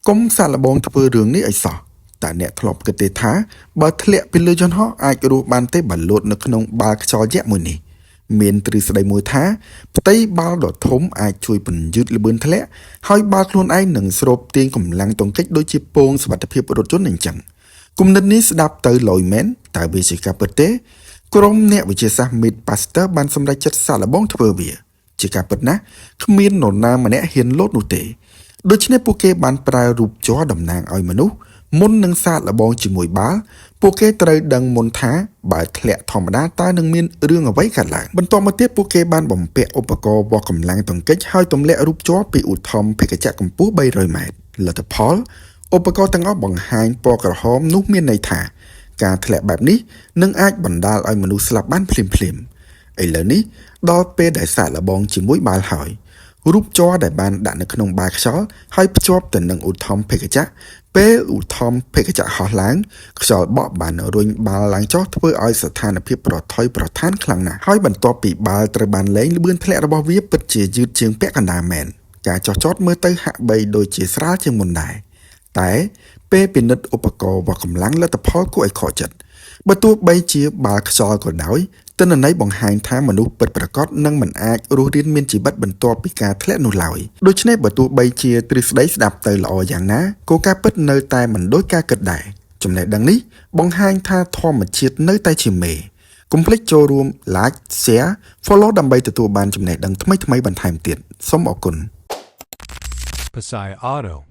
កុំសាឡបងធ្វើរឿងនេះឲ្យសោះតែអ្នកធ្លាប់គិតទេថាបើធ្លាក់ពីលើយន្តហោះអាចរស់បានទេបើលោតនៅក្នុងបាល់ខ្យល់យក្សមួយនេះមានទ្រឹស្ដីមួយថាផ្ទៃបាល់ដ៏ធំអាចជួយពន្យឺតល្បឿនធ្លាក់ហើយបាល់ខ្លួនឯងនឹងស្រូបទាញកម្លាំងទង្គិចដូចជាពងសុវត្ថិភាពរថយន្តអញ្ចឹងគំនិតនេះស្ដាប់ទៅលយមែនតែវាជាការពិតទេក្រុមអ្នកវិទ្យាសាស្ត្រ Mythbusters បានសម្រេចចិត្តសាឡបងធ្វើវាជាការពិតណាស់គ្មាននរណាម្នាក់ហ៊ានលោតនោះទេដូច្នេះពួកគេបានប្រើរូបជ័រតំណាងឲ្យមនុស្សមុននឹងសាកល្បងជាមួយបាល់ពួកគេត្រូវដឹងមុនថាបើធ្លាក់ធម្មតាតើនឹងមានរឿងអ្វីកើតឡើងបន្ទាប់មកទៀតពួកគេបានបំពាក់ឧបករណ៍វាស់កម្លាំងទង្គិចហើយទម្លាក់រូបជ័រពីឧទ្ធម្ភាគចក្រកម្ពស់300ម៉ែត្រលទ្ធផលឧបករណ៍ទាំងអស់បង្ហាញពណ៌ក្រហមនោះមានន័យថាការធ្លាក់បែបនេះនឹងអាចបណ្ដាលឲ្យមនុស្សស្លាប់បានភ្លាមៗឥឡូវនេះដល់ពេលដែលសាកល្បងជាមួយបាល់ហើយរូបជ័រដែលបានដាក់នៅក្នុងបាល់ខ្យល់ហើយភ្ជាប់ទៅនឹងឧទ្ធម្ភាគចក្រពេលឧទ្ធម្ភាគចក្រហោះឡើងខ្យល់បក់បានរុញបាល់ឡើងចុះធ្វើឲ្យស្ថានភាពប្រថុយប្រថានខ្លាំងណាស់ហើយបន្ទាប់ពីបាល់ត្រូវបានលែងល្បឿនធ្លាក់របស់វាពិតជាយឺតជាងពាក់កណ្ដាលមែនការចោះចតមើលទៅហាក់បីដូចជាស្រាលជាងមុនដែរតែពេលពិនិត្យឧបករណ៍វាស់កម្លាំងលទ្ធផលគួរឲ្យខកចិត្តបើទោះបីជាបាល់ខ្យល់ក៏ដោយទិន្នន័យបង្ហាញថាមនុស្សពិតប្រាកដនឹងមិនអាចរស់រានមានជីវិតបន្ទាប់ពីការធ្លាក់នោះឡើយដូច្នេះបើទោះបីជាទ្រឹស្ដីស្ដាប់ទៅល្អយ៉ាងណាក៏ការពិតនៅតែមិនដូចការគិតដែរចំណេះដឹងនេះបង្ហាញថាធម្មជាតិនៅតែជាមេកុំភ្លេចចូលរួម like share follow ដើម្បីទទួលបានចំណេះដឹងថ្មីៗបន្ថែមទៀតសូមអរគុណ Pasai Auto